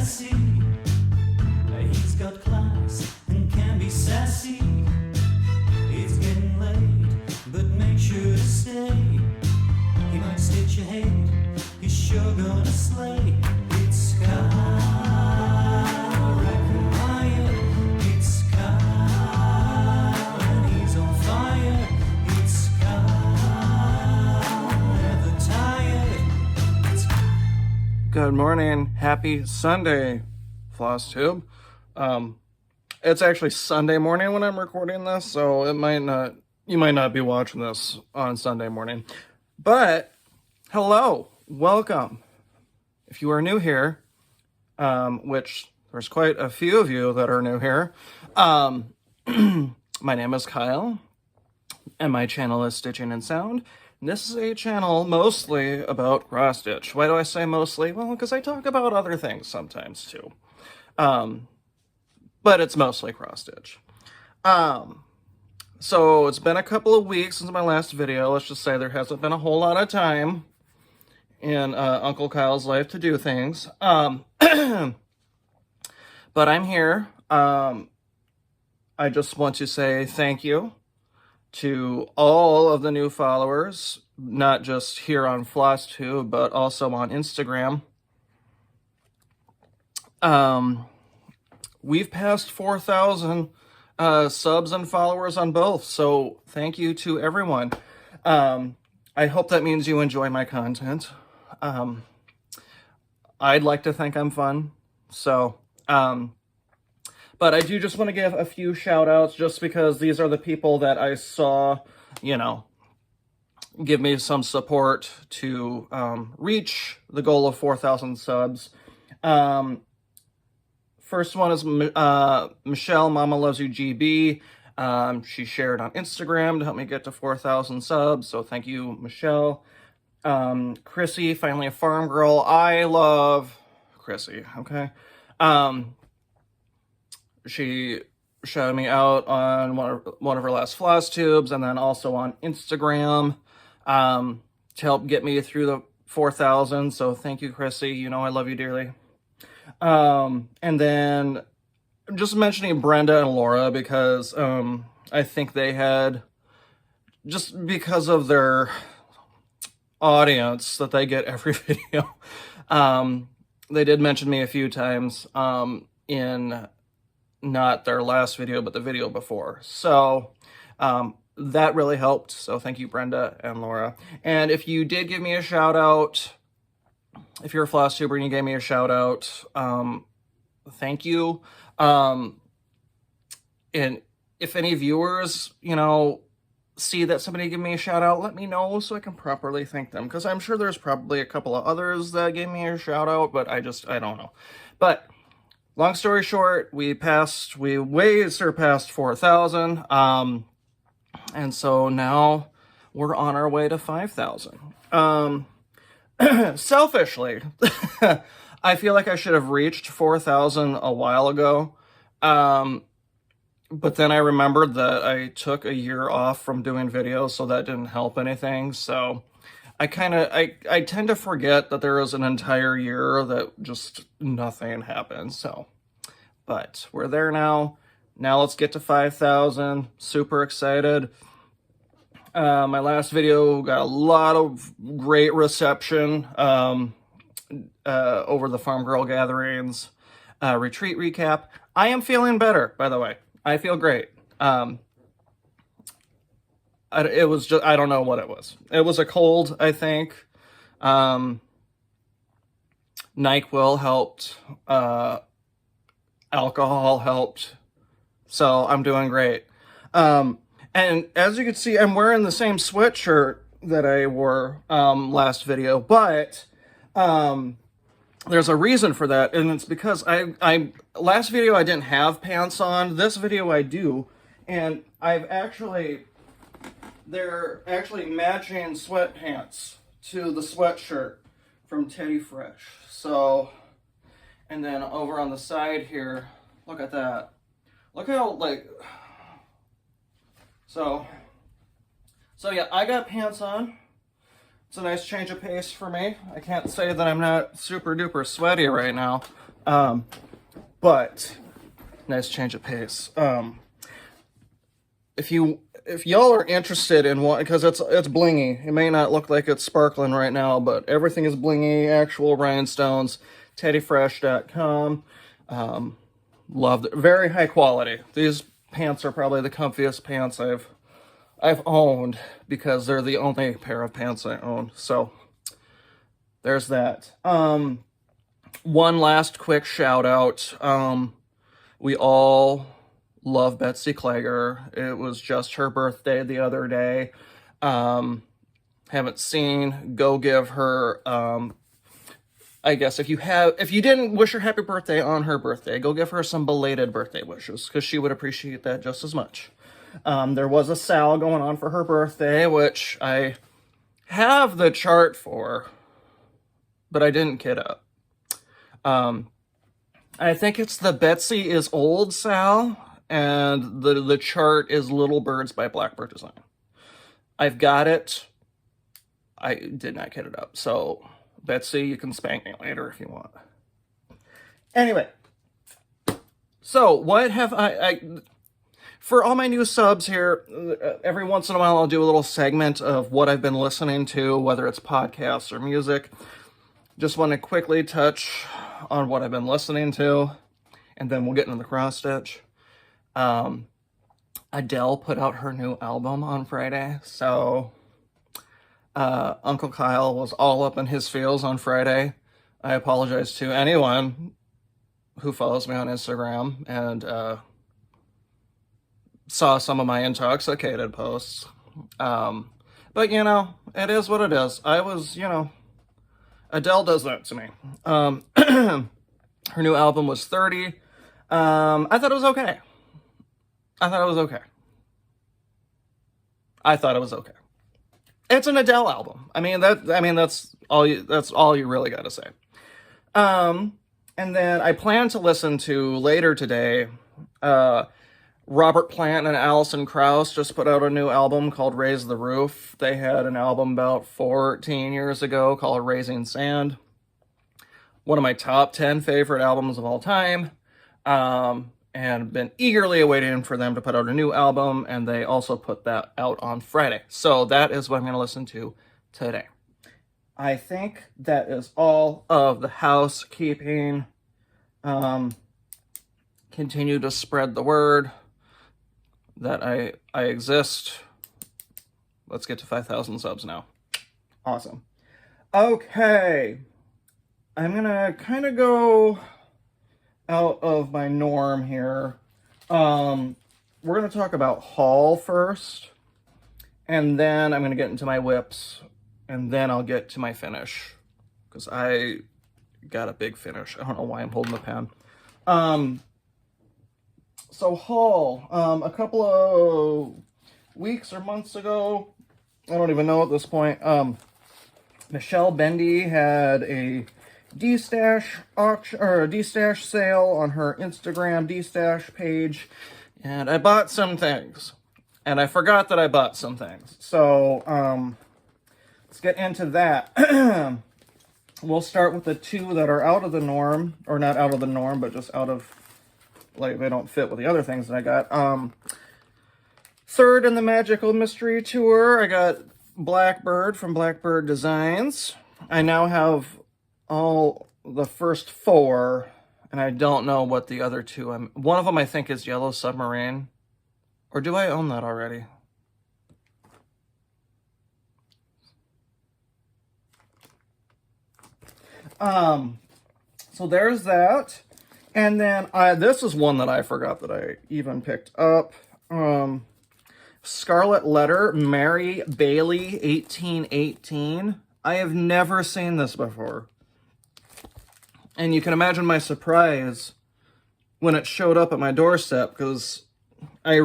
classy. He's got class and can be sassy. It's getting late, but make sure to stay. He might stitch your head, he's sure gonna slay. It's Kyle Reckon it's Kyle and he's on fire. It's Kyle, never tired. Good morning, happy Sunday, Flosstube. It's actually Sunday morning when I'm recording this, so you might not be watching this on Sunday morning. But, hello, welcome. If you are new here, which there's quite a few of you that are new here, my name is Kyle, and my channel is Stitching and Sound. And this is a channel mostly about cross stitch. Why do I say mostly? Well, because I talk about other things sometimes too. But it's mostly cross stitch. So it's been a couple of weeks since my last video. Let's just say there hasn't been a whole lot of time in Uncle Kyle's life to do things. But I'm here. I just want to say thank you to all of the new followers, not just here on Flosstube, but also on Instagram. We've passed 4,000 subs and followers on both, so thank you to everyone. I hope that means you enjoy my content. I'd like to think I'm fun, so, but I do just want to give a few shout outs just because these are the people that I saw, you know, give me some support to reach the goal of 4,000 subs. First one is Michelle, Mama Loves You GB. She shared on Instagram to help me get to 4,000 subs, so thank you, Michelle. Chrissy, finally a farm girl. I love Chrissy, okay? She shouted me out on one of her last Flosstubes, and then also on Instagram to help get me through the 4,000, so thank you, Chrissy. You know I love you dearly. And then just mentioning Brenda and Laura because I think they had, just because of their audience that they get every video, they did mention me a few times in not their last video but the video before, so that really helped, so thank you, Brenda and Laura. And if you did give me a shout out, if you're a Flosstuber and you gave me a shout out, thank you. And if any viewers, you know, see that somebody gave me a shout out, let me know so I can properly thank them. Because I'm sure there's probably a couple of others that gave me a shout out, but I don't know. But long story short, we way surpassed 4,000. And so now we're on our way to 5,000. Selfishly, I feel like I should have reached 4,000 a while ago, but then I remembered that I took a year off from doing videos, so that didn't help anything, so I tend to forget that there was an entire year that just nothing happened, so, but we're there now. Now let's get to 5,000, super excited. My last video got a lot of great reception over the Farm Girl gatherings, retreat recap. I am feeling better, by the way. I feel great. It was just, I don't know what it was. It was a cold, I think. NyQuil helped. Alcohol helped. So I'm doing great. And as you can see, I'm wearing the same sweatshirt that I wore last video, but there's a reason for that, and it's because last video I didn't have pants on. This video I do, and they're actually matching sweatpants to the sweatshirt from Teddy Fresh. So, and then over on the side here, look at that. Look how, like, so yeah, I got pants on. It's a nice change of pace for me. I can't say that I'm not super duper sweaty right now. But nice change of pace. If y'all are interested in one, because it's blingy. It may not look like it's sparkling right now, but everything is blingy. Actual rhinestones. TeddyFresh.com. Loved it. Very high quality. These pants are probably the comfiest pants I've owned, because they're the only pair of pants I own. So there's that. One last quick shout out. We all love Betsy Klager. It was just her birthday the other day. Haven't seen. Go give her, I guess if you didn't wish her happy birthday on her birthday, go give her some belated birthday wishes, because she would appreciate that just as much. There was a sale going on for her birthday, which I have the chart for, but I didn't kit up. I think it's the Betsy is Old Sal, and the chart is Little Birds by Blackbird Design. I've got it. I did not kit it up. So, Betsy, you can spank me later if you want. Anyway. So, what have I for all my new subs here, every once in a while I'll do a little segment of what I've been listening to, whether it's podcasts or music. Just want to quickly touch on what I've been listening to, and then we'll get into the cross stitch. Adele put out her new album on Friday, so Uncle Kyle was all up in his feels on Friday. I apologize to anyone who follows me on Instagram and saw some of my intoxicated posts. But, you know, it is what it is. I was, you know, Adele does that to me. Her new album was 30. I thought it was okay. I thought it was okay. It's an Adele album. That's all you really got to say. And then I plan to listen to later today, Robert Plant and Alison Krauss just put out a new album called Raise the Roof. They had an album about 14 years ago called Raising Sand. One of my top 10 favorite albums of all time. And been eagerly awaiting for them to put out a new album, and they also put that out on Friday. So that is what I'm going to listen to today. I think that is all of the housekeeping. Continue to spread the word that I exist. Let's get to 5,000 subs now. Awesome. Okay. I'm going to kind of go out of my norm here. We're going to talk about haul first, and then I'm going to get into my whips, and then I'll get to my finish, because I got a big finish. I don't know why I'm holding the pen. So haul, a couple of weeks or months ago, I don't even know at this point, Michelle Bendy had a D-Stash auction, or a D-Stash sale on her Instagram D-Stash page, and I bought some things, and I forgot that I bought some things. So, let's get into that. We'll start with the two that are out of the norm, or not out of the norm, but just out of, like, they don't fit with the other things that I got. Third in the Magical Mystery Tour, I got Blackbird from Blackbird Designs. I now have all the first four, and I don't know what the other two. One of them I think is Yellow Submarine, or do I own that already? So there's that, and then this is one that I forgot that I even picked up. Scarlet Letter, Mary Bailey, 1818. I have never seen this before. And you can imagine my surprise when it showed up at my doorstep, because I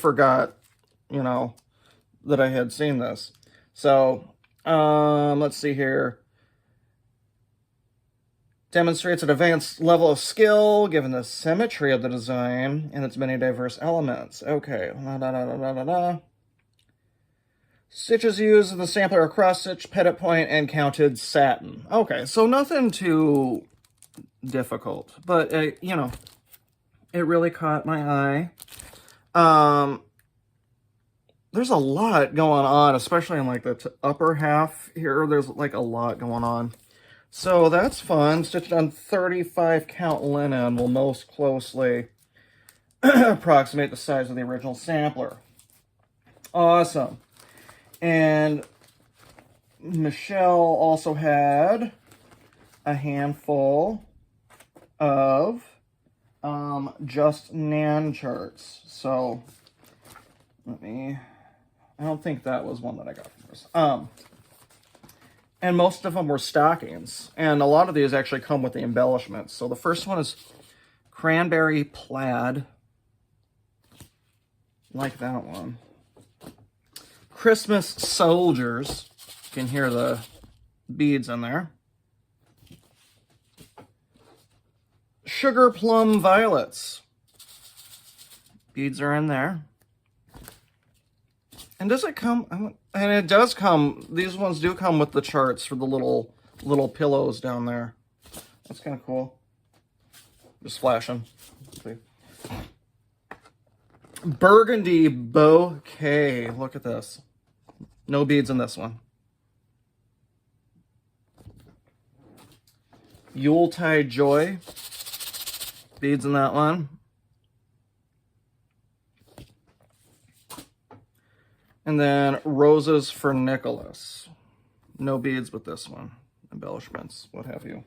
forgot, you know, that I had seen this. So, let's see here. Demonstrates an advanced level of skill given the symmetry of the design and its many diverse elements. Okay. Stitches used in the sampler are cross-stitch, petit point, and counted satin. Okay, so nothing too difficult, but you know, it really caught my eye. There's a lot going on, especially in like the upper half here. There's like a lot going on. So that's fun. Stitched on 35 count linen will most closely approximate the size of the original sampler. Awesome. And Michelle also had a handful of Just Nan charts. So I don't think that was one that I got from this. And most of them were stockings. And a lot of these actually come with the embellishments. So the first one is Cranberry Plaid. Like that one. Christmas Soldiers. You can hear the beads in there. Sugar Plum Violets. Beads are in there. And does it come, and it does come, these ones do come with the charts for the little pillows down there. That's kind of cool. Just flashing. See. Burgundy Bouquet. Look at this. No beads in this one. Yuletide Joy. Beads in that one. And then Roses for Nicholas. No beads with this one. Embellishments, what have you.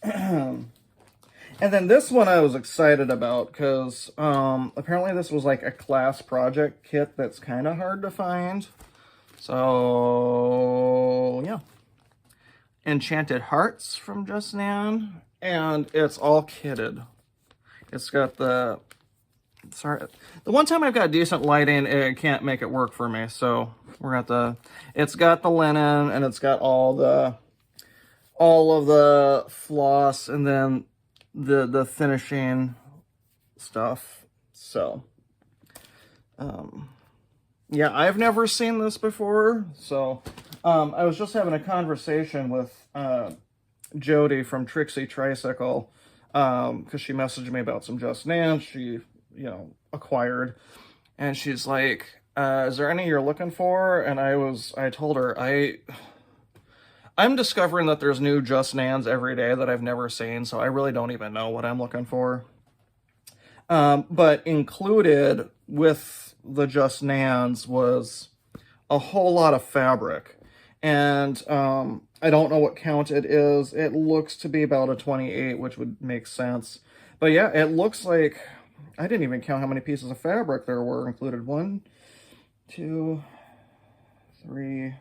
And then this one I was excited about because apparently this was like a class project kit that's kind of hard to find. So, yeah. Enchanted Hearts from Just Nan. And it's all kitted. It's got the... Sorry, the one time I've got decent lighting, it can't make it work for me. So we're at the. It's got the linen and it's got all of the floss and then the finishing stuff. So, yeah, I've never seen this before. So, I was just having a conversation with Jody from Trixie Tricycle because she messaged me about some Just Nan. She acquired, and she's like, is there any you're looking for? And I told her I'm discovering that there's new Just Nans every day that I've never seen, so I really don't even know what I'm looking for. But included with the Just Nans was a whole lot of fabric, and I don't know what count it is. It looks to be about a 28, which would make sense. But yeah, it looks like I didn't even count how many pieces of fabric there were included. 1, 2, 3,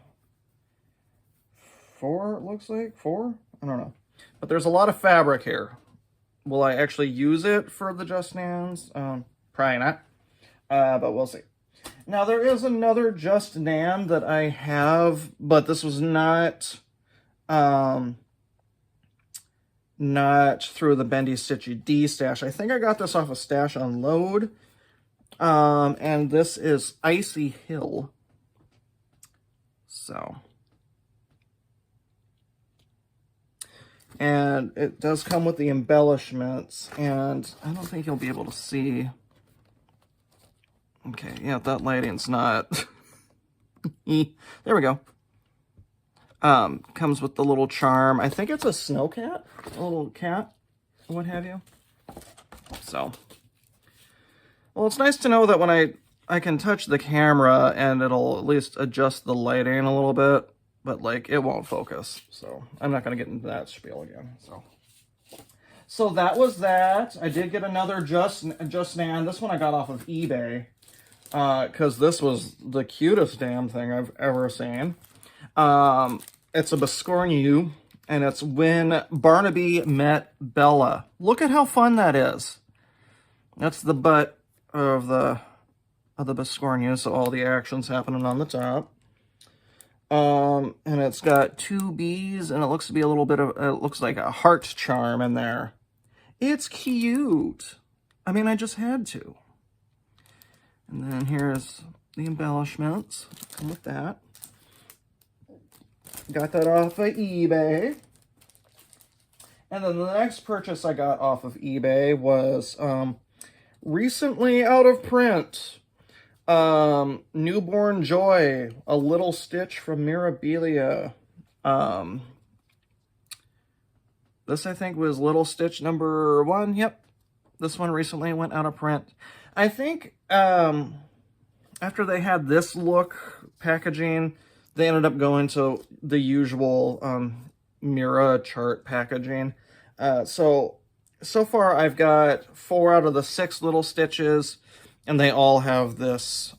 4, it looks like. 4? I don't know. But there's a lot of fabric here. Will I actually use it for the Just Nans? Probably not. But we'll see. Now, there is another Just Nan that I have, but this was not through the Bendy Stitchy D stash. I think I got this off a Stash Unload. And this is Icy Hill. So. And it does come with the embellishments, and I don't think you'll be able to see. Okay, yeah, that lighting's not. There we go. Comes with the little charm. I think it's a snow cat, a little cat, what have you. So, well, it's nice to know that when I can touch the camera and it'll at least adjust the lighting a little bit, but like it won't focus. So I'm not gonna get into that spiel again. So that was that. I did get another Just Nan. This one I got off of eBay because this was the cutest damn thing I've ever seen. It's a Biscornu, and it's When Barnaby Met Bella. Look at how fun that is. That's the butt of the Biscornu, so all the action's happening on the top. And it's got 2 bees, and it looks to be a little bit of, it looks like a heart charm in there. It's cute. I mean, I just had to. And then here's the embellishments. Come with that. Got that off of eBay. And then the next purchase I got off of eBay was recently out of print. Newborn Joy, a little stitch from Mirabilia. This I think was little stitch number 1. Yep. This one recently went out of print. I think after they had this look packaging, they ended up going to the usual Mira chart packaging. So far I've got 4 out of the 6 little stitches, and they all have this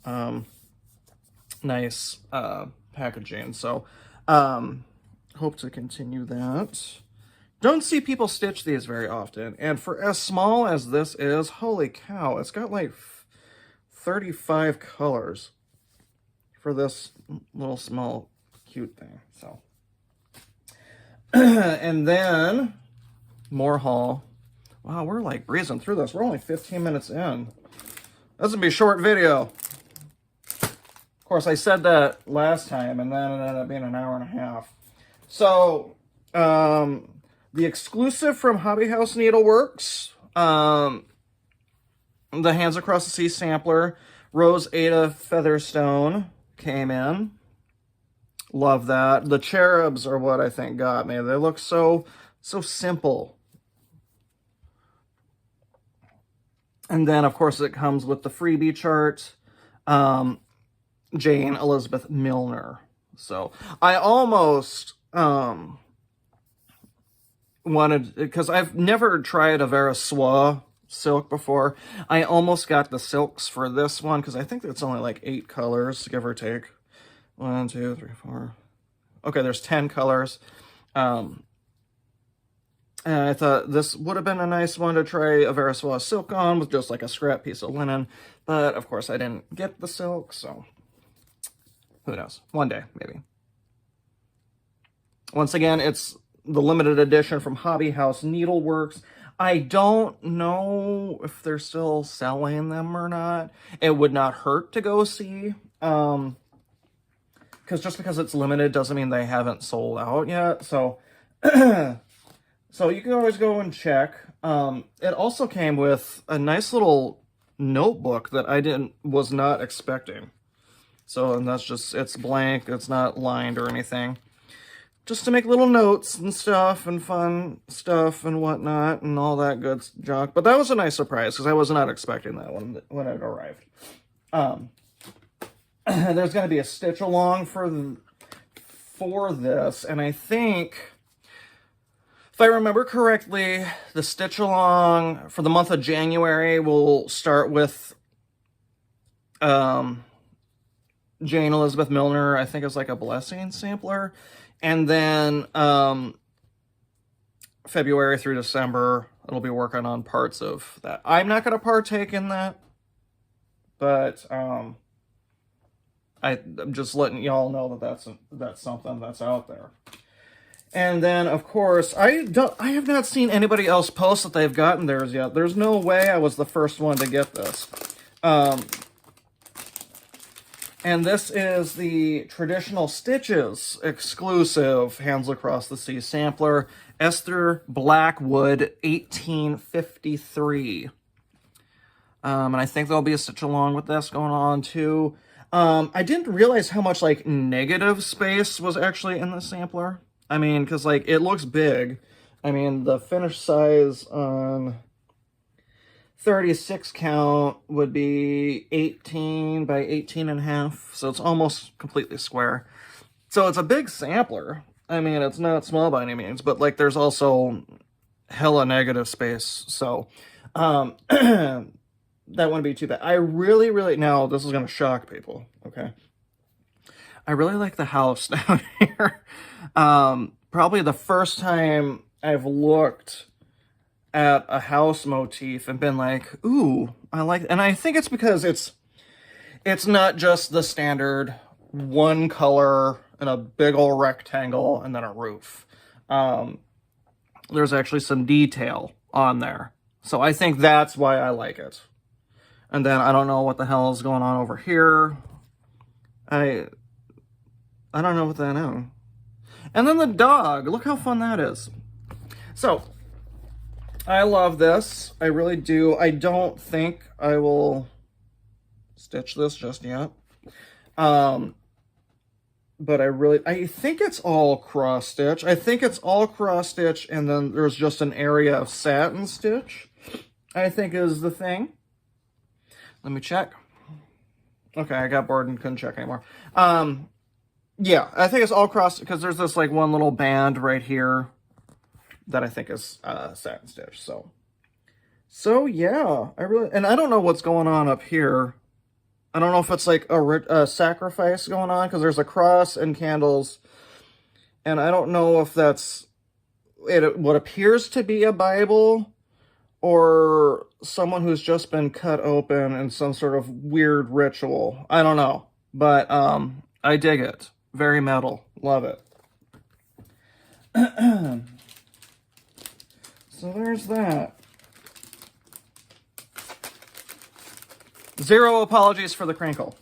nice packaging. So hope to continue that. Don't see people stitch these very often, and for as small as this is, holy cow, it's got like 35 colors for this little small cute thing. So and then more haul. Wow, we're like breezing through this. We're only 15 minutes in. This will be a short video. Of course, I said that last time, and then it ended up being an hour and a half. So the exclusive from Hobby House Needleworks, the Hands Across the Sea sampler, Rose Ada Featherstone came in. Love that. The cherubs are what I think got me. They look so simple. And then, of course, it comes with the freebie chart, Jane Elizabeth Milner. So I almost wanted, because I've never tried a Vera Soie silk before. I almost got the silks for this one because I think it's only like 8 colors, give or take. 1, 2, 3, 4. Okay, there's 10 colors. And I thought this would have been a nice one to try a Vera Soie silk on with just like a scrap piece of linen. But of course I didn't get the silk, so who knows? One day, maybe. Once again, it's the limited edition from Hobby House Needleworks. I don't know if they're still selling them or not. It would not hurt to go see. Because just because it's limited doesn't mean they haven't sold out yet. So, so you can always go and check. It also came with a nice little notebook that I was not expecting. So, and that's just, it's blank. It's not lined or anything. Just to make little notes and stuff and fun stuff and whatnot and all that good junk. But that was a nice surprise because I was not expecting that when it arrived. There's going to be a stitch along for this, and I think, if I remember correctly, the stitch along for the month of January will start with Jane Elizabeth Milner. I think it's like a blessing sampler. And then February through December, it'll be working on parts of that. I'm not going to partake in that, but I'm just letting y'all know that that's something that's out there. And then, of course, I have not seen anybody else post that they've gotten theirs yet. There's no way I was the first one to get this. And this is the Traditional Stitches exclusive Hands Across the Sea sampler, Esther Blackwood 1853. And I think there'll be a stitch along with this going on too. I didn't realize how much like negative space was actually in the sampler. I mean, because like it looks big. I mean, the finished size on 36 count would be 18 by 18.5, so it's almost completely square. So it's a big sampler. I mean, it's not small by any means, but like there's also hella negative space. So that wouldn't be too bad. I really, now this is going to shock people, okay? I really like the house down here. Probably the first time I've looked at a house motif and been like, ooh, I like, and I think it's because it's not just the standard one color and a big old rectangle and then a roof. There's actually some detail on there. So I think that's why I like it. And then I don't know what the hell is going on over here. I don't know what that is. And then the dog, look how fun that is. So I love this. I really do. I don't think I will stitch this just yet. But I think it's all cross stitch. I think it's all cross stitch, and then there's just an area of satin stitch, I think is the thing. Let me check. Okay, I got bored and couldn't check anymore. Yeah, I think it's all cross, because there's this like one little band right here that I think is satin stitch. So yeah, and I don't know what's going on up here. I don't know if it's like a sacrifice going on, because there's a cross and candles, and I don't know if that's what appears to be a Bible or someone who's just been cut open in some sort of weird ritual. I don't know, but I dig it. Very metal. Love it. So there's that. Zero apologies for the crinkle.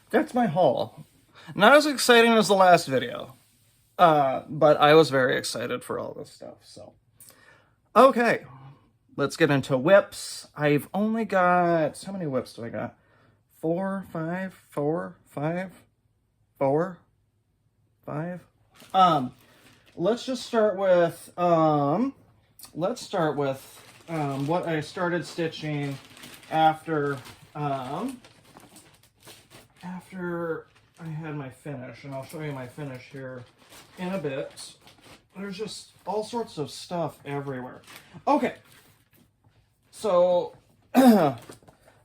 That's my haul. Not as exciting as the last video, but I was very excited for all this stuff, so. Okay, let's get into whips. I've only got, how many whips do I got? 4, 5, 4, 5, 4, 5. Let's just start with, what I started stitching after I had my finish, and I'll show you my finish here in a bit. There's just all sorts of stuff everywhere. Okay, so I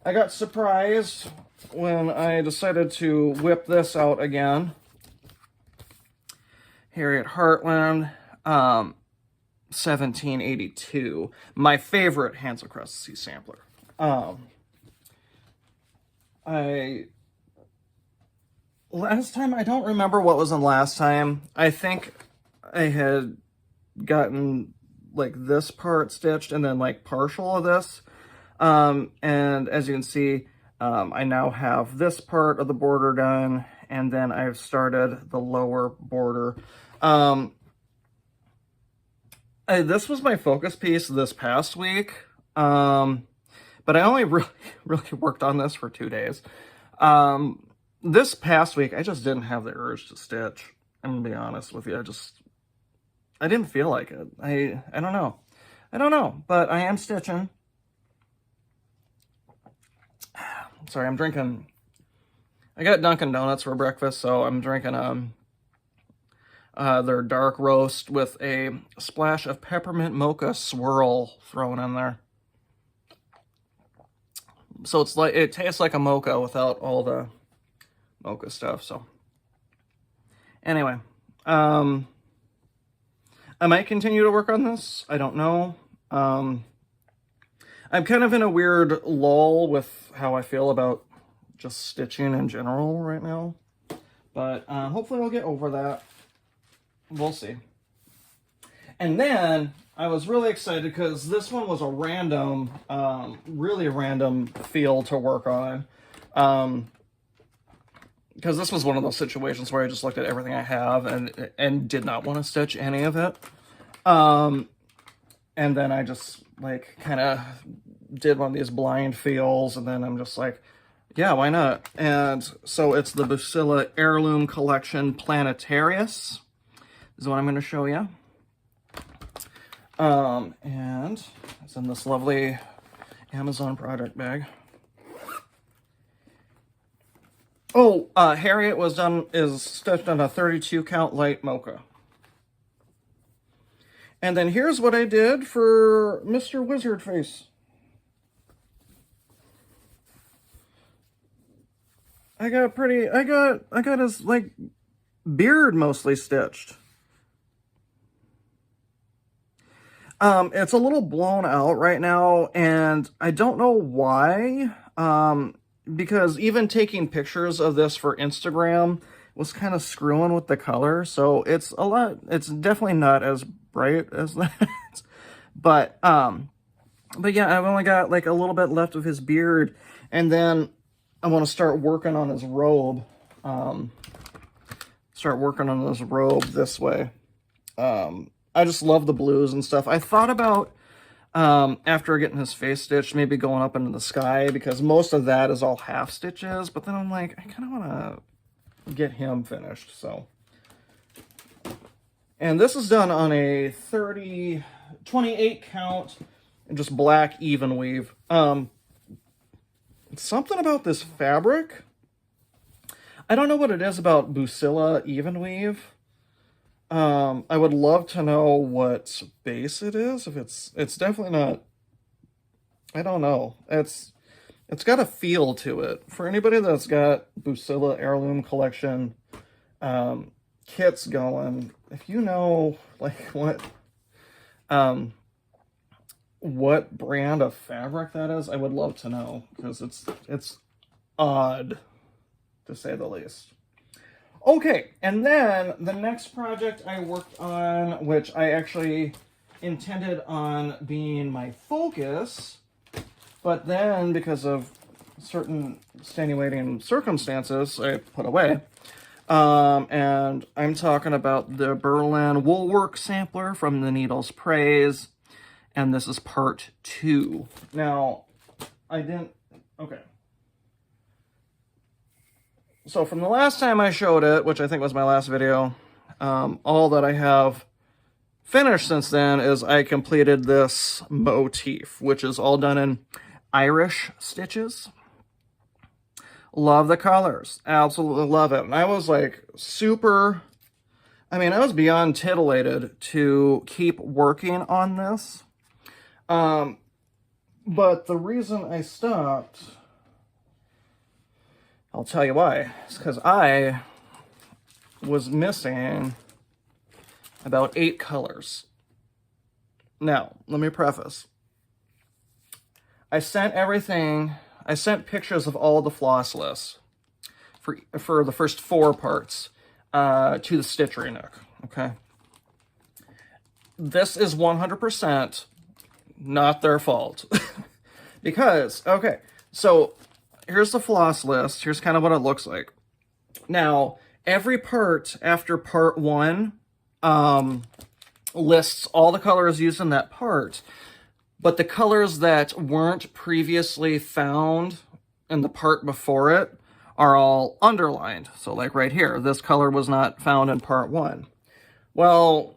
got surprised when I decided to whip this out again. Here at Heartland, 1782. My favorite Hands Across the Sea sampler. Last time, I don't remember what was in last time. I think I had gotten like this part stitched and then like partial of this. And as you can see, I now have this part of the border done, and then I've started the lower border. This was my focus piece this past week, but I only really worked on this for 2 days. This past week, I just didn't have the urge to stitch. I'm gonna be honest with you. I didn't feel like it. I don't know. But I am stitching. Sorry, I'm drinking. I got Dunkin' Donuts for breakfast, so I'm drinking their dark roast with a splash of peppermint mocha swirl thrown in there. So it tastes like a mocha without all the mocha stuff. So anyway, I might continue to work on this. I don't know. I'm kind of in a weird lull with how I feel about just stitching in general right now, but hopefully I'll get over that. We'll see. And then I was really excited because this one was a random, really random field to work on. Because this was one of those situations where I just looked at everything I have and did not want to stitch any of it. And then I just like kind of did one of these blind feels, and then I'm just like, yeah, why not? And so it's the Busilla Heirloom Collection Planetarius is what I'm going to show you. And it's in this lovely Amazon product bag. Oh, Harriet is stitched on a 32 count light mocha. And then here's what I did for Mr. Wizard Face. I got his like beard mostly stitched. It's a little blown out right now, and I don't know why. because even taking pictures of this for Instagram was kind of screwing with the color. So it's definitely not as bright as that. But yeah, I've only got like a little bit left of his beard, and then I want to start working on his robe. Start working on his robe this way. I just love the blues and stuff. I thought about, after getting his face stitched, maybe going up into the sky, because most of that is all half stitches, but then I'm like, I kind of want to get him finished, so. And this is done on a 28 count, and just black even weave. Something about this fabric, I don't know what it is about Busilla even weave. I would love to know what base it is. If it's definitely not, I don't know. It's got a feel to it. For anybody that's got Busilla Heirloom Collection kits going, if you know like what brand of fabric that is, I would love to know, because it's odd, to say the least. Okay, and then the next project I worked on, which I actually intended on being my focus, but then because of certain extenuating circumstances, I put away. And I'm talking about the Berlin Woolwork sampler from the Needles Praise, and this is part 2. Now, okay. So from the last time I showed it, which I think was my last video, all that I have finished since then is I completed this motif, which is all done in Irish stitches. Love the colors. Absolutely love it. And I was like I was beyond titillated to keep working on this. But the reason I stopped, I'll tell you why. It's because I was missing about 8 colors. Now, let me preface. I sent pictures of all the floss lists for the first 4 parts to the Stitchery Nook, okay? This is 100% not their fault. Because, okay, so here's the floss list. Here's kind of what it looks like. Now, every part after part 1 lists all the colors used in that part, but the colors that weren't previously found in the part before it are all underlined. So like right here, this color was not found in part 1. Well,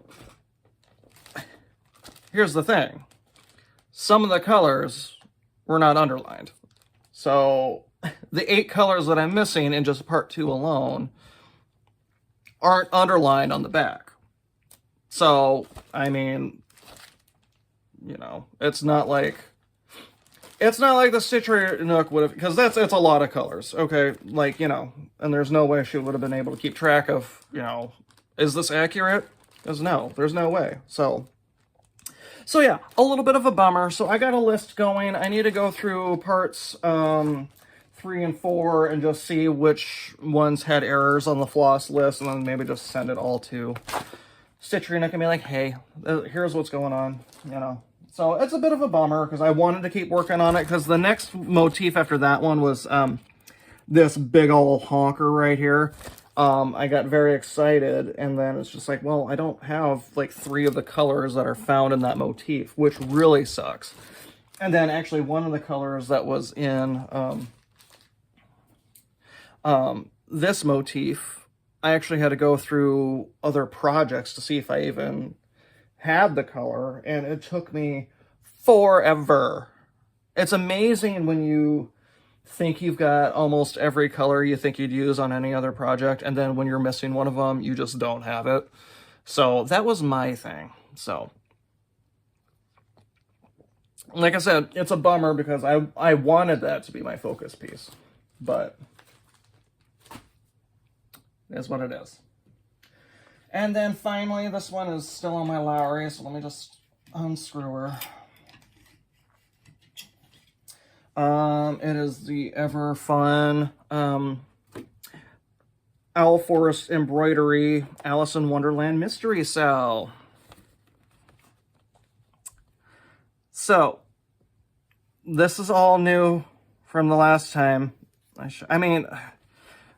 here's the thing. Some of the colors were not underlined. So the 8 colors that I'm missing in just part 2 alone aren't underlined on the back. So, I mean, you know, it's not like the Stitchery Nook would have, because it's a lot of colors, okay? Like, you know, and there's no way she would have been able to keep track of, you know, is this accurate? There's no way. So yeah, a little bit of a bummer. So I got a list going. I need to go through parts 3 and 4 and just see which ones had errors on the floss list, and then maybe just send it all to Stitchery Nook and be like, hey, here's what's going on, you know. So it's a bit of a bummer because I wanted to keep working on it, because the next motif after that one was this big old honker right here. I got very excited, and then it's just like, well, I don't have like 3 of the colors that are found in that motif, which really sucks. And then actually one of the colors that was in this motif, I actually had to go through other projects to see if I even had the color, and it took me forever. It's amazing when you think you've got almost every color you think you'd use on any other project, and then when you're missing one of them, you just don't have it. So that was my thing. So like I said, it's a bummer because I wanted that to be my focus piece, but it is what it is. And then finally, this one is still on my Lowry, so let me just unscrew her. It is the ever fun Owl Forest Embroidery Alice in Wonderland Mystery Cell. So, this is all new from the last time. I mean,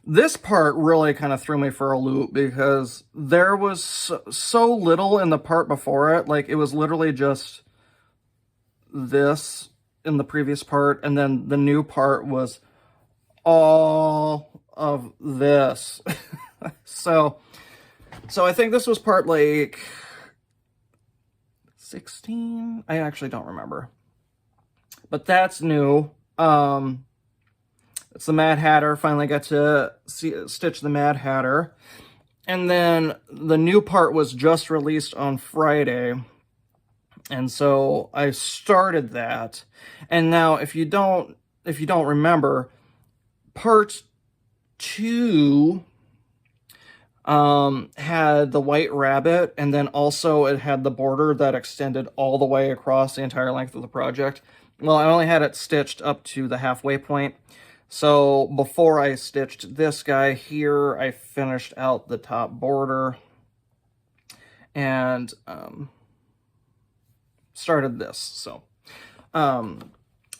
this part really kind of threw me for a loop because there was so little in the part before it. Like, it was literally just this in the previous part, and then the new part was all of this. So I think this was part like 16. I actually don't remember, but that's new. It's the Mad Hatter. Finally got to stitch the Mad Hatter, and then the new part was just released on Friday. And so I started that. And now if you don't remember, part 2 had the White Rabbit, and then also it had the border that extended all the way across the entire length of the project. Well, I only had it stitched up to the halfway point. So before I stitched this guy here, I finished out the top border and started this. So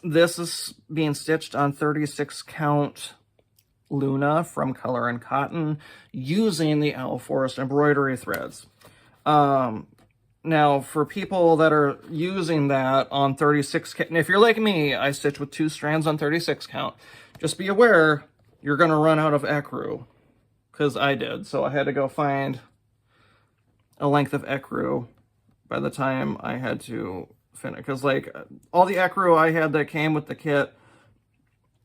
this is being stitched on 36 count Luna from Color and Cotton using the Owl Forest embroidery threads. Now, for people that are using that on 36 count, and if you're like me, I stitch with 2 strands on 36 count. Just be aware, you're going to run out of ecru, because I did. So I had to go find a length of ecru by the time I had to finish. Because, like, all the ecru I had that came with the kit,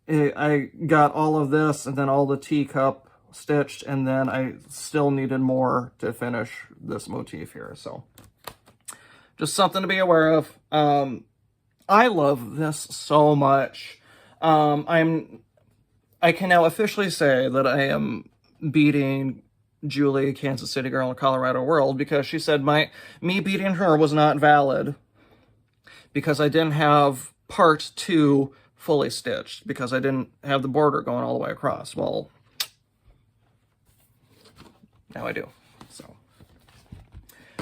I got all of this and then all the teacup stitched, and then I still needed more to finish this motif here. So just something to be aware of. I love this so much. I can now officially say that I am beating Julie, Kansas City Girl in Colorado World, because she said me beating her was not valid because I didn't have part 2 fully stitched, because I didn't have the border going all the way across. Well, now I do. So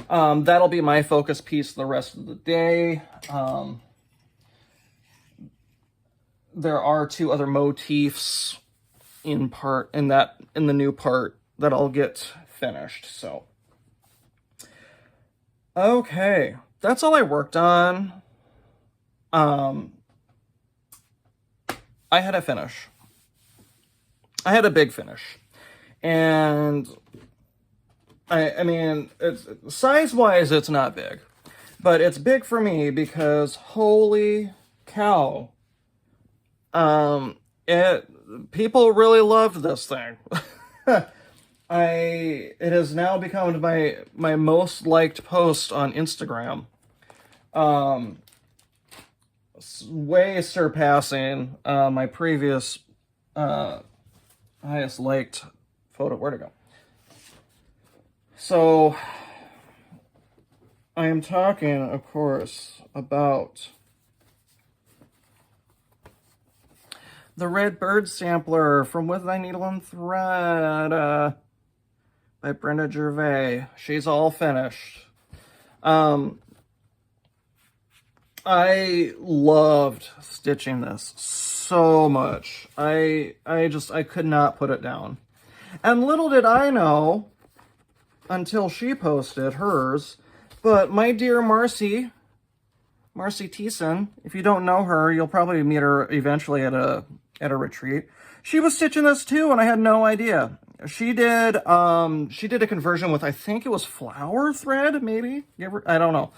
that'll be my focus piece the rest of the day. There are 2 other motifs in the new part that I'll get finished. So okay, that's all I worked on. I had a finish. I had a big finish. And I mean, it's size-wise, it's not big. But it's big for me because holy cow. People really loved this thing. It has now become my most liked post on Instagram. Way surpassing my previous highest liked photo. Where'd it go? So I am talking, of course, about the Red Bird Sampler from With Thy Needle and Thread by Brenda Gervais. She's all finished. I loved stitching this so much. I could not put it down. And little did I know, until she posted hers, but my dear Marcy Thiessen, if you don't know her, you'll probably meet her eventually at a retreat. She was stitching this too, and I had no idea. She did a conversion with, I think it was flower thread, maybe? I don't know.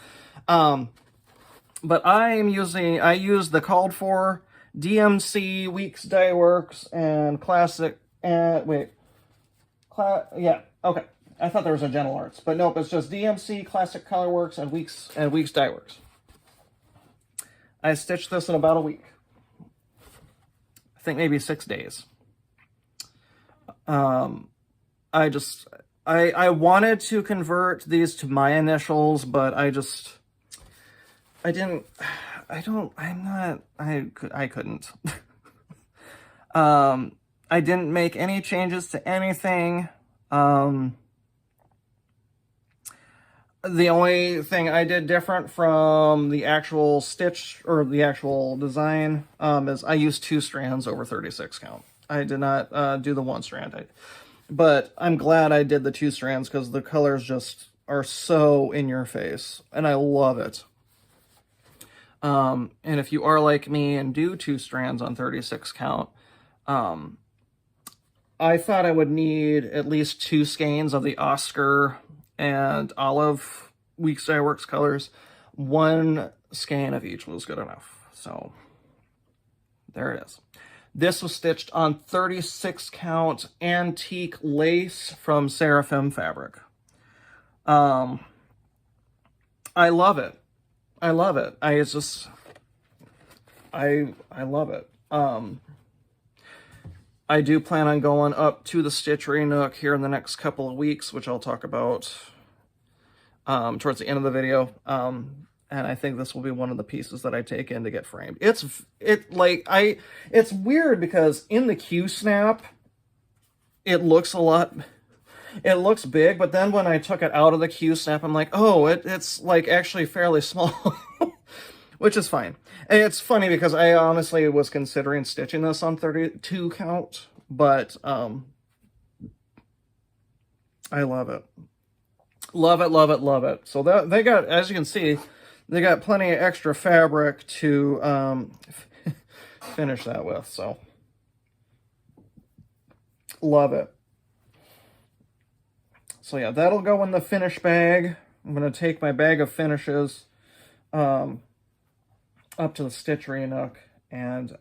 But I use the called for DMC Weeks Dye Works and Classic, yeah, okay. I thought there was a Gentle Arts, but nope, it's just DMC, Classic Color Works, and Weeks Dye Works. I stitched this in about a week. I think maybe 6 days. I wanted to convert these to my initials, but I I couldn't. I didn't make any changes to anything. The only thing I did different from the actual stitch or the actual design is I used 2 strands over 36 count. I did not do the 1 strand. But I'm glad I did the 2 strands because the colors just are so in your face, and I love it. And if you are like me and do 2 strands on 36 count, I thought I would need at least 2 skeins of the Oscar and Olive Week's Works colors. 1 skein of each was good enough. So there it is. This was stitched on 36 count antique lace from Seraphim fabric. I love it. I love it. I love it. I do plan on going up to the Stitchery Nook here in the next couple of weeks, which I'll talk about towards the end of the video. And I think this will be one of the pieces that I take in to get framed. It's weird because in the Q-snap, it looks big, but then when I took it out of the Q-snap, I'm like, oh, it's like actually fairly small, which is fine. And it's funny because I honestly was considering stitching this on 32 count, but I love it. Love it, love it, love it. So that they got, as you can see, they got plenty of extra fabric to finish that with, so love it. So yeah, that'll go in the finish bag. I'm going to take my bag of finishes up to the Stitchery Nook and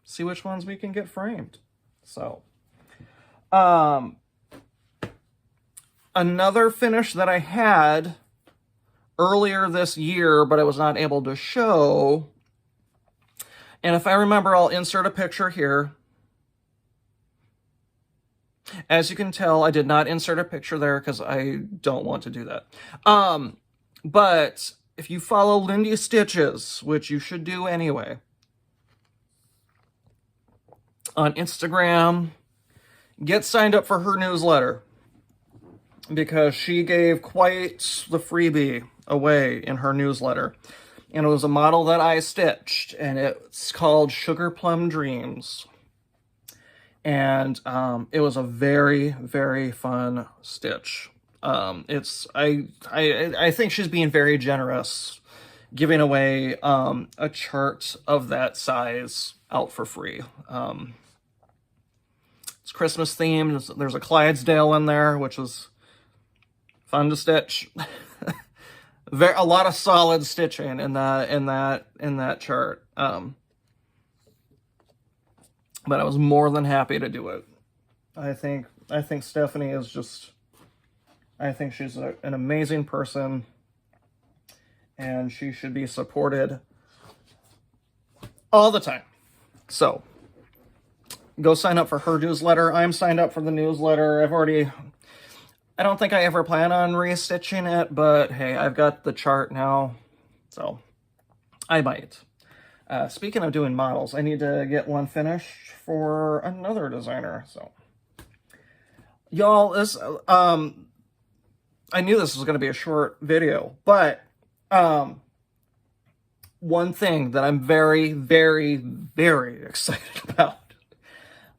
see which ones we can get framed. So another finish that I had earlier this year, but I was not able to show, and if I remember, I'll insert a picture here. As you can tell, I did not insert a picture there because I don't want to do that. But if you follow Lindy Stitches, which you should do anyway, on Instagram, get signed up for her newsletter because she gave quite the freebie away in her newsletter. And it was a model that I stitched, and it's called Sugar Plum Dreams. And it was a very, very fun stitch. I think she's being very generous, giving away a chart of that size out for free. It's Christmas themed. There's a Clydesdale in there, which was fun to stitch. A lot of solid stitching in that chart. But I was more than happy to do it. I think Stephanie is just, I think she's an amazing person, and she should be supported all the time. So go sign up for her newsletter. I'm signed up for the newsletter. I don't think I ever plan on restitching it, but hey, I've got the chart now, so I might. Speaking of doing models, I need to get one finished for another designer. So, y'all, this I knew this was going to be a short video, but one thing that I'm very, very, very excited about,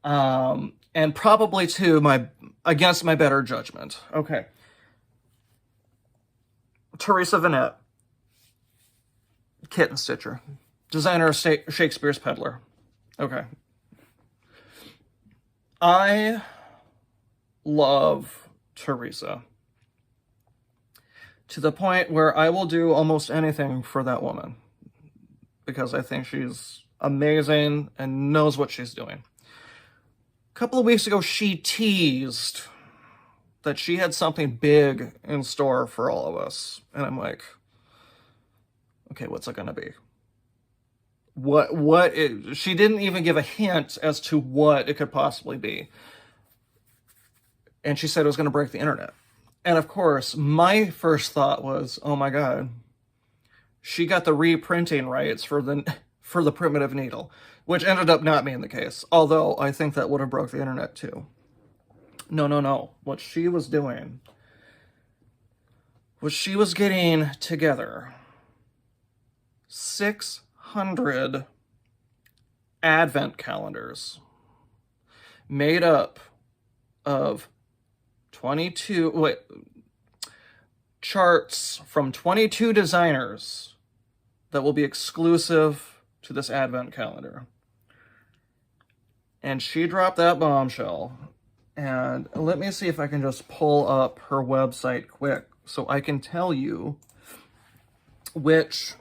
and probably to against my better judgment. Okay, Teresa Vanette, Kitten Stitcher. Designer of Shakespeare's Peddler. Okay. I love Teresa to the point where I will do almost anything for that woman because I think she's amazing and knows what she's doing. A couple of weeks ago, she teased that she had something big in store for all of us. And I'm like, okay, what's it going to be? She didn't even give a hint as to what it could possibly be. And she said it was going to break the internet. And of course, my first thought was, oh my God, she got the reprinting rights for the primitive needle, which ended up not being the case. Although I think that would have broke the internet too. No. What she was doing was she was getting together 600 advent calendars made up of 22 charts from 22 designers that will be exclusive to this advent calendar. And she dropped that bombshell. And let me see if I can just pull up her website quick so I can tell you which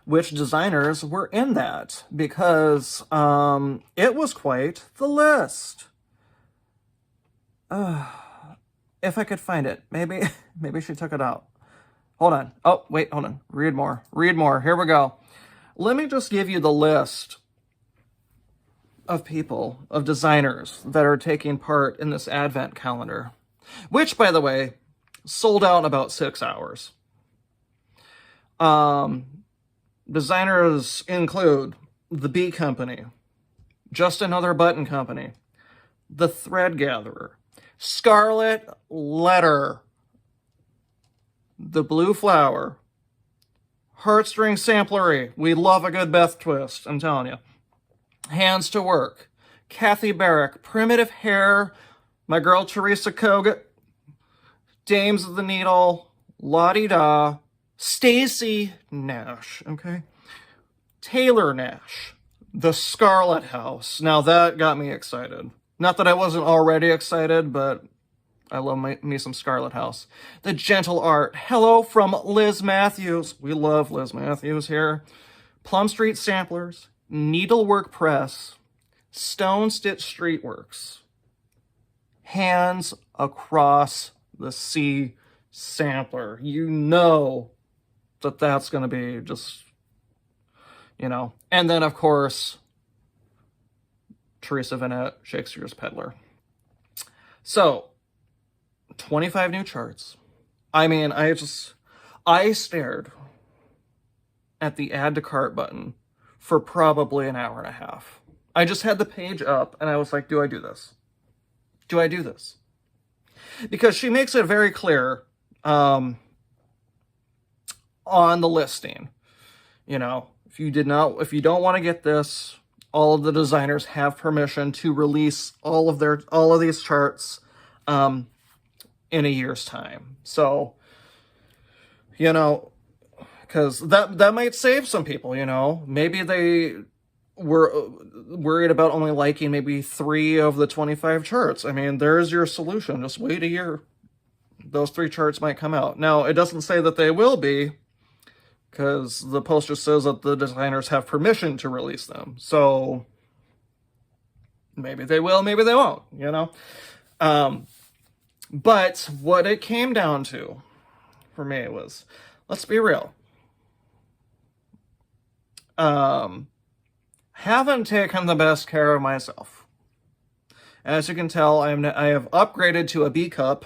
designers were in that, because it was quite the list. If I could find it, maybe she took it out. Hold on. Oh, wait, hold on. Read more. Here we go. Let me just give you the list of people, of designers that are taking part in this advent calendar, which, by the way, sold out in about 6 hours. Designers include The Bee Company, Just Another Button Company, The Thread Gatherer, Scarlet Letter, The Blue Flower, Heartstring Samplery. We love a good Beth twist, I'm telling you. Hands to Work, Kathy Barrick, Primitive Hair, my girl Teresa Kogut, Dames of the Needle, Lottie Da, Stacy Nash, okay? Taylor Nash, The Scarlet House. Now that got me excited. Not that I wasn't already excited, but I love me some Scarlet House. The Gentle Art. Hello from Liz Matthews. We love Liz Matthews here. Plum Street Samplers. Needlework Press. Stone Stitch Streetworks. Hands Across the Sea Sampler. You know that that's going to be just, you know. And then, of course, Teresa Vanette, Shakespeare's Peddler. So, 25 new charts. I mean, I stared at the add to cart button for probably an hour and a half. I just had the page up and I was like, do I do this? Do I do this? Because she makes it very clear on the listing, you know, if you don't want to get this, all of the designers have permission to release all of these charts in a year's time. So, you know, because that might save some people, you know. Maybe they were worried about only liking maybe 3 of the 25 charts. I mean, there's your solution. Just wait a year. Those 3 charts might come out. Now, it doesn't say that they will be, because the poster says that the designers have permission to release them. So maybe they will, maybe they won't, you know. But what it came down to for me was, let's be real. Haven't taken the best care of myself. As you can tell, I have upgraded to a B cup.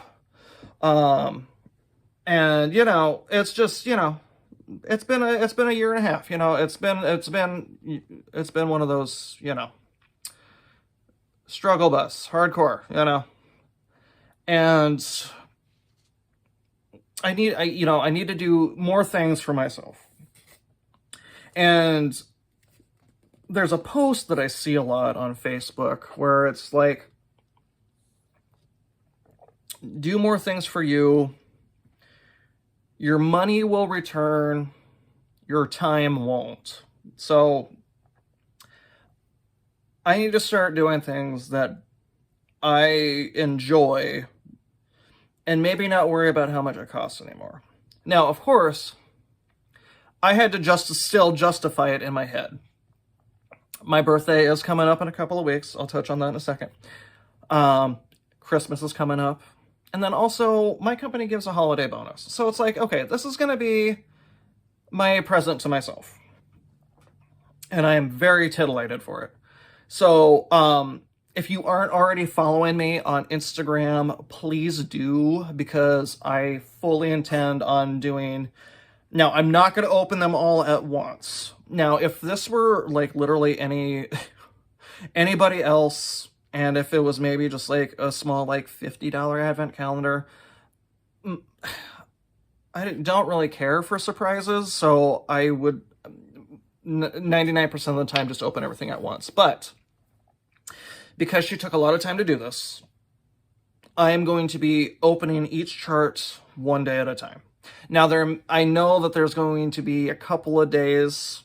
And you know, it's just, you know, it's been a year and a half, you know, it's been one of those, you know, struggle bus, hardcore, you know. And I need to do more things for myself. And there's a post that I see a lot on Facebook where it's like, do more things for you. Your money will return, your time won't. So I need to start doing things that I enjoy and maybe not worry about how much it costs anymore. Now, of course, I had to still justify it in my head. My birthday is coming up in a couple of weeks. I'll touch on that in a second. Christmas is coming up. And then also, my company gives a holiday bonus. So it's like, okay, this is going to be my present to myself. And I am very titillated for it. So, if you aren't already following me on Instagram, please do, because I fully intend on doing... Now, I'm not going to open them all at once. Now, if this were, like, literally anybody else, and if it was maybe just, like, a small, like, $50 advent calendar, I don't really care for surprises, so I would 99% of the time just open everything at once. But because she took a lot of time to do this, I am going to be opening each chart one day at a time. Now, I know that there's going to be a couple of days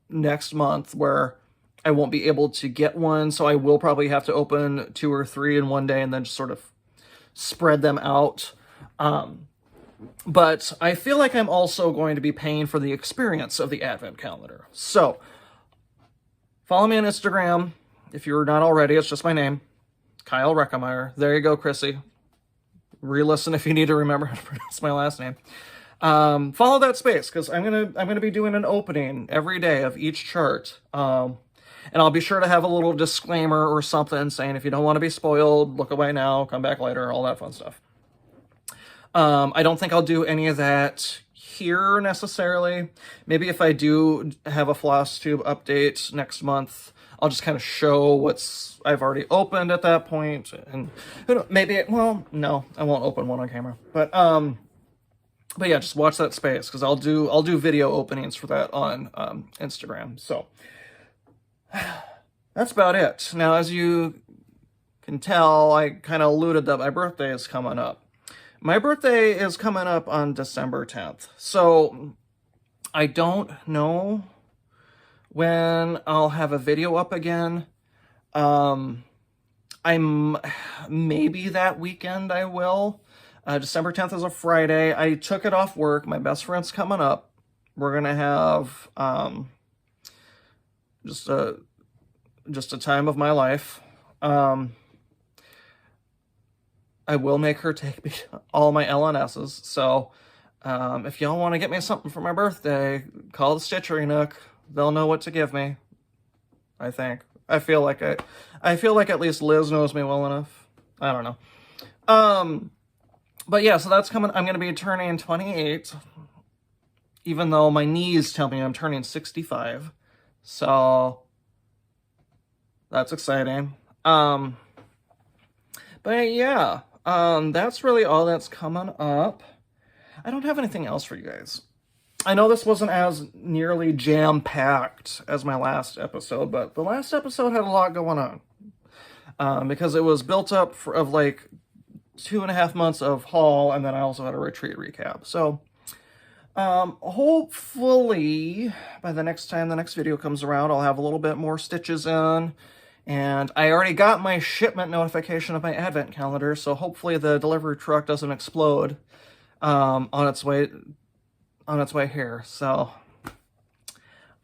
next month where I won't be able to get one, so I will probably have to open 2 or 3 in one day and then just sort of spread them out. But I feel like I'm also going to be paying for the experience of the Advent calendar. So, follow me on Instagram. If you're not already, it's just my name, Kyle Reckemeyer. There you go, Chrissy. Re-listen if you need to remember how to pronounce my last name. Follow that space, because I'm gonna be doing an opening every day of each chart. And I'll be sure to have a little disclaimer or something saying if you don't want to be spoiled, look away now, come back later, all that fun stuff. I don't think I'll do any of that here necessarily. Maybe if I do have a Flosstube update next month, I'll just kind of show what's I've already opened at that point, and maybe well, no, I won't open one on camera. But yeah, just watch that space, because I'll do video openings for that on Instagram. So that's about it. Now, as you can tell, I kind of alluded that my birthday is coming up. My birthday is coming up on December 10th. So I don't know when I'll have a video up again. I'm maybe that weekend I will. December 10th is a Friday. I took it off work. My best friend's coming up. We're gonna have just a time of my life. I will make her take me all my LNSs. So if y'all want to get me something for my birthday, call the Stitchery Nook. They'll know what to give me. I think. I feel like at least Liz knows me well enough. I don't know. But yeah, so that's coming. I'm going to be turning 28, even though my knees tell me I'm turning 65. So that's exciting. But yeah, that's really all that's coming up. I don't have anything else for you guys. I know this wasn't as nearly jam-packed as my last episode, but the last episode had a lot going on. Because it was built up of like 2.5 months of haul, and then I also had a retreat recap. So, hopefully, by the next time the next video comes around, I'll have a little bit more stitches in. And I already got my shipment notification of my advent calendar, so hopefully the delivery truck doesn't explode on its way here. So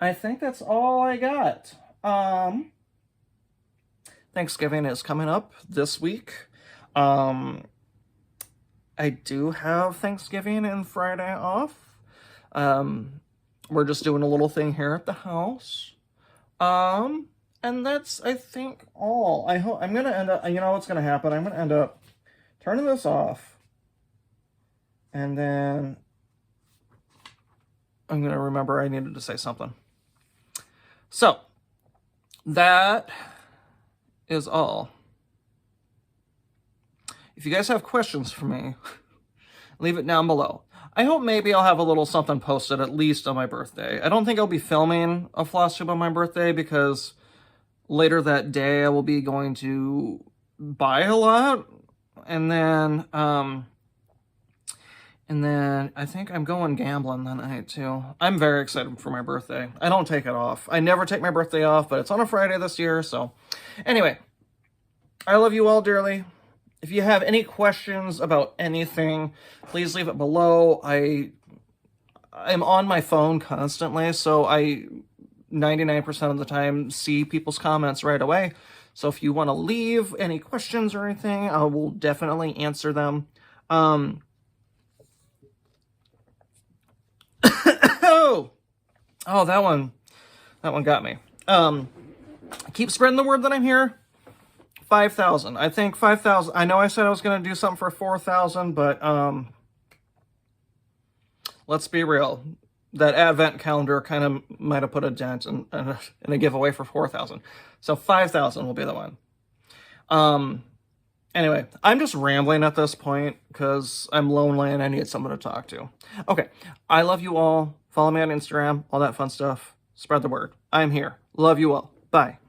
I think that's all I got. Thanksgiving is coming up this week. I do have Thanksgiving and Friday off. We're just doing a little thing here at the house. And that's, I think, all. I'm gonna end up, you know what's gonna happen? I'm gonna end up turning this off, and then I'm gonna remember I needed to say something. So, that is all. If you guys have questions for me, leave it down below. I hope maybe I'll have a little something posted at least on my birthday. I don't think I'll be filming a Flosstube on my birthday, because later that day I will be going to buy a lot, and then I think I'm going gambling that night too. I'm very excited for my birthday. I don't take it off. I never take my birthday off, but it's on a Friday this year, so anyway, I love you all dearly. If you have any questions about anything, please leave it below. I'm on my phone constantly, so I 99% of the time see people's comments right away. So if you want to leave any questions or anything, I will definitely answer them. Oh, that one got me. Keep spreading the word that I'm here. 5,000. I think 5,000. I know I said I was going to do something for 4,000, but let's be real. That advent calendar kind of might have put a dent in a giveaway for 4,000. So 5,000 will be the one. Anyway, I'm just rambling at this point because I'm lonely and I need someone to talk to. Okay, I love you all. Follow me on Instagram, all that fun stuff. Spread the word. I'm here. Love you all. Bye.